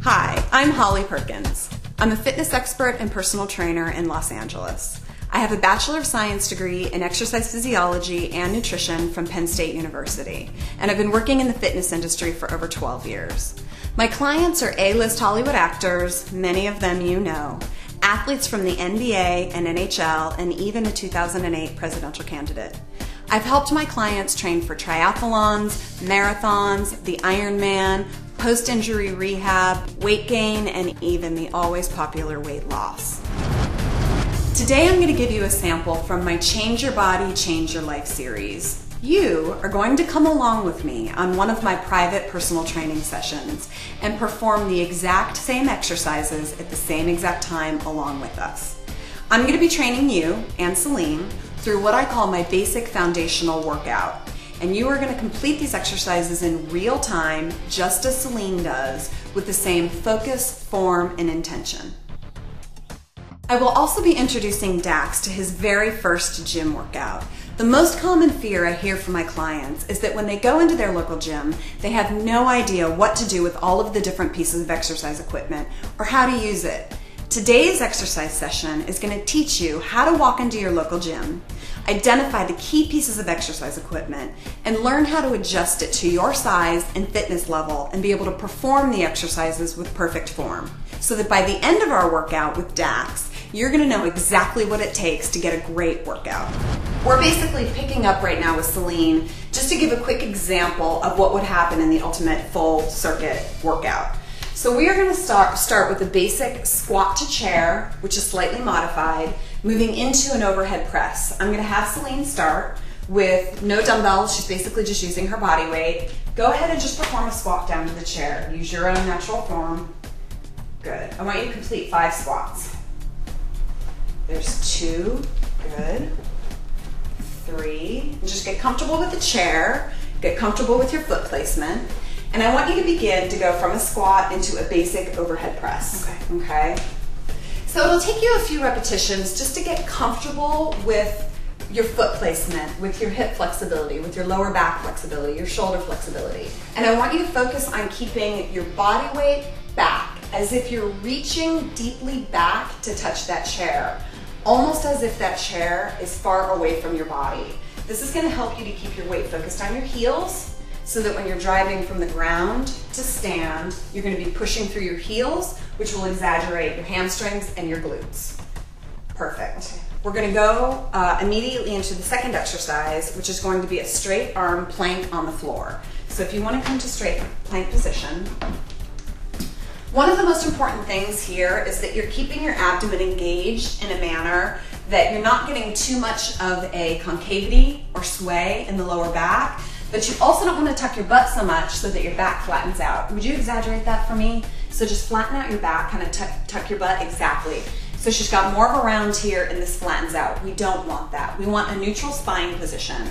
Hi, I'm Holly Perkins. I'm a fitness expert and personal trainer in Los Angeles. I have a Bachelor of Science degree in exercise physiology and nutrition from Penn State University, and I've been working in the fitness industry for over 12 years. My clients are A-list Hollywood actors, many of them you know, athletes from the NBA and NHL, and even a 2008 presidential candidate. I've helped my clients train for triathlons, marathons, the Ironman, post-injury rehab, weight gain, and even the always popular weight loss. Today I'm going to give you a sample from my Change Your Body, Change Your Life series. You are going to come along with me on one of my private personal training sessions and perform the exact same exercises at the same exact time along with us. I'm going to be training you and Celine through what I call my basic foundational workout. And you are going to complete these exercises in real time, just as Celine does, with the same focus, form, and intention. I will also be introducing Dax to his very first gym workout. The most common fear I hear from my clients is that when they go into their local gym, they have no idea what to do with all of the different pieces of exercise equipment or how to use it. Today's exercise session is going to teach you how to walk into your local gym, identify the key pieces of exercise equipment, and learn how to adjust it to your size and fitness level and be able to perform the exercises with perfect form. So that by the end of our workout with Dax, you're going to know exactly what it takes to get a great workout. We're basically picking up right now with Celine just to give a quick example of what would happen in the ultimate full circuit workout. So we are going to start with a basic squat to chair, which is slightly modified, moving into an overhead press. I'm going to have Celine start with no dumbbells. She's basically just using her body weight. Go ahead and just perform a squat down to the chair. Use your own natural form. Good. I want you to complete 5 squats. There's 2. Good. 3. And just get comfortable with the chair. Get comfortable with your foot placement. And I want you to begin to go from a squat into a basic overhead press. Okay? So it'll take you a few repetitions just to get comfortable with your foot placement, with your hip flexibility, with your lower back flexibility, your shoulder flexibility. And I want you to focus on keeping your body weight back, as if you're reaching deeply back to touch that chair, almost as if that chair is far away from your body. This is going to help you to keep your weight focused on your heels, so that when you're driving from the ground to stand, you're going to be pushing through your heels, which will exaggerate your hamstrings and your glutes. Perfect. We're going to go immediately into the second exercise, which is going to be a straight arm plank on the floor. So if you want to come to straight plank position, one of the most important things here is that you're keeping your abdomen engaged in a manner that you're not getting too much of a concavity or sway in the lower back, but you also don't want to tuck your butt so much so that your back flattens out. Would you exaggerate that for me? So just flatten out your back, kind of tuck your butt, exactly. So she's got more of a round here and this flattens out. We don't want that. We want a neutral spine position.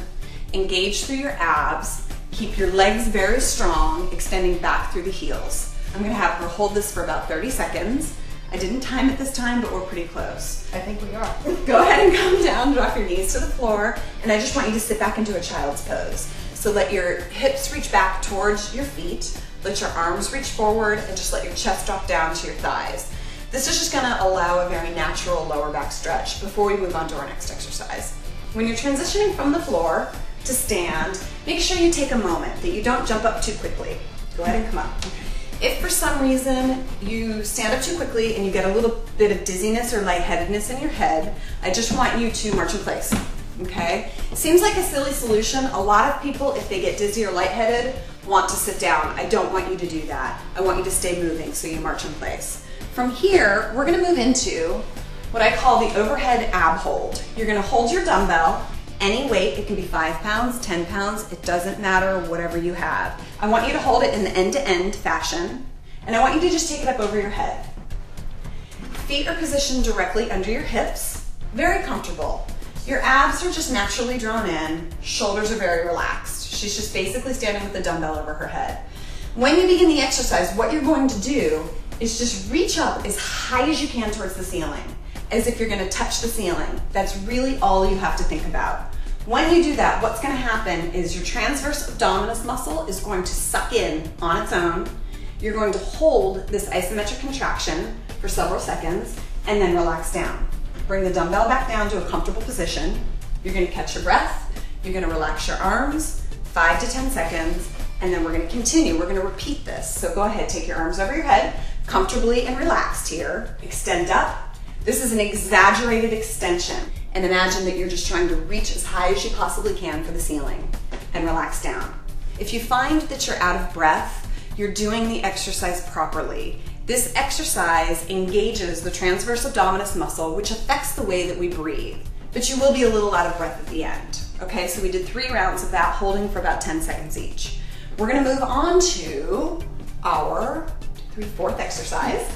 Engage through your abs, keep your legs very strong, extending back through the heels. I'm gonna have her hold this for about 30 seconds. I didn't time it this time, but we're pretty close. I think we are. Go ahead and come down, drop your knees to the floor, and I just want you to sit back into a child's pose. So let your hips reach back towards your feet, let your arms reach forward, and just let your chest drop down to your thighs. This is just gonna allow a very natural lower back stretch before we move on to our next exercise. When you're transitioning from the floor to stand, make sure you take a moment, that you don't jump up too quickly. Go ahead and come up. If for some reason you stand up too quickly and you get a little bit of dizziness or lightheadedness in your head, I just want you to march in place. Okay? Seems like a silly solution. A lot of people, if they get dizzy or lightheaded, want to sit down. I don't want you to do that. I want you to stay moving, so you march in place. From here, we're going to move into what I call the overhead ab hold. You're going to hold your dumbbell, any weight. It can be 5 pounds, 10 pounds, it doesn't matter, whatever you have. I want you to hold it in the end-to-end fashion, and I want you to just take it up over your head. Feet are positioned directly under your hips, very comfortable. Your abs are just naturally drawn in, shoulders are very relaxed. She's just basically standing with the dumbbell over her head. When you begin the exercise, what you're going to do is just reach up as high as you can towards the ceiling, as if you're going to touch the ceiling. That's really all you have to think about. When you do that, what's going to happen is your transverse abdominis muscle is going to suck in on its own. You're going to hold this isometric contraction for several seconds and then relax down. Bring the dumbbell back down to a comfortable position. You're going to catch your breath. You're going to relax your arms, 5 to 10 seconds, and then we're going to continue. We're going to repeat this. So go ahead, take your arms over your head, comfortably and relaxed here. Extend up. This is an exaggerated extension. And imagine that you're just trying to reach as high as you possibly can for the ceiling, and relax down. If you find that you're out of breath, you're doing the exercise properly. This exercise engages the transverse abdominis muscle, which affects the way that we breathe. But you will be a little out of breath at the end. Okay, so we did 3 rounds of that, holding for about 10 seconds each. We're gonna move on to our 3/4 exercise,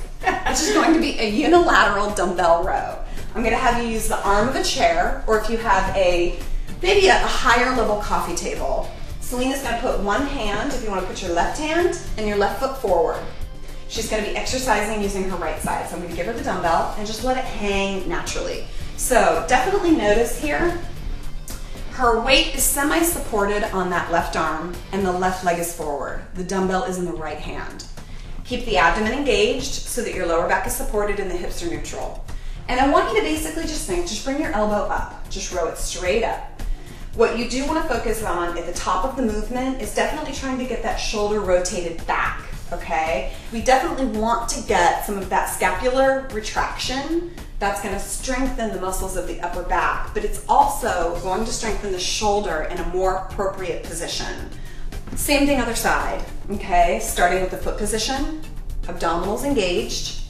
which is going to be a unilateral dumbbell row. I'm gonna have you use the arm of a chair, or if you have maybe a higher level coffee table. Selena's gonna put one hand, if you wanna put your left hand and your left foot forward. She's gonna be exercising using her right side. So I'm gonna give her the dumbbell and just let it hang naturally. So definitely notice here, her weight is semi-supported on that left arm and the left leg is forward. The dumbbell is in the right hand. Keep the abdomen engaged so that your lower back is supported and the hips are neutral. And I want you to basically just bring your elbow up. Just row it straight up. What you do want to focus on at the top of the movement is definitely trying to get that shoulder rotated back, okay? We definitely want to get some of that scapular retraction. That's going to strengthen the muscles of the upper back, but it's also going to strengthen the shoulder in a more appropriate position. Same thing other side, okay? Starting with the foot position, abdominals engaged.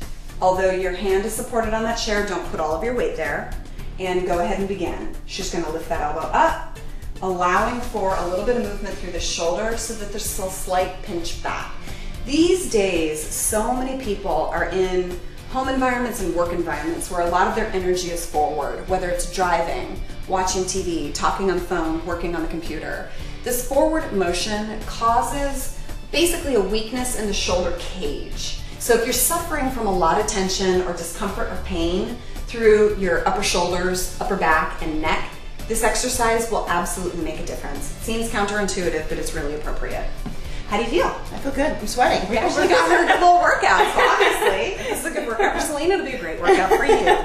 Although your hand is supported on that chair, don't put all of your weight there. And go ahead and begin. She's going to lift that elbow up, allowing for a little bit of movement through the shoulder so that there's still a slight pinch back. These days, so many people are in home environments and work environments where a lot of their energy is forward, whether it's driving, watching TV, talking on the phone, working on the computer. This forward motion causes basically a weakness in the shoulder cage. So if you're suffering from a lot of tension or discomfort or pain through your upper shoulders, upper back, and neck, this exercise will absolutely make a difference. It seems counterintuitive, but it's really appropriate. How do you feel? I feel good. I'm sweating. We actually got her a full workout, so obviously this is a good workout for Selena. It'll be a great workout for you.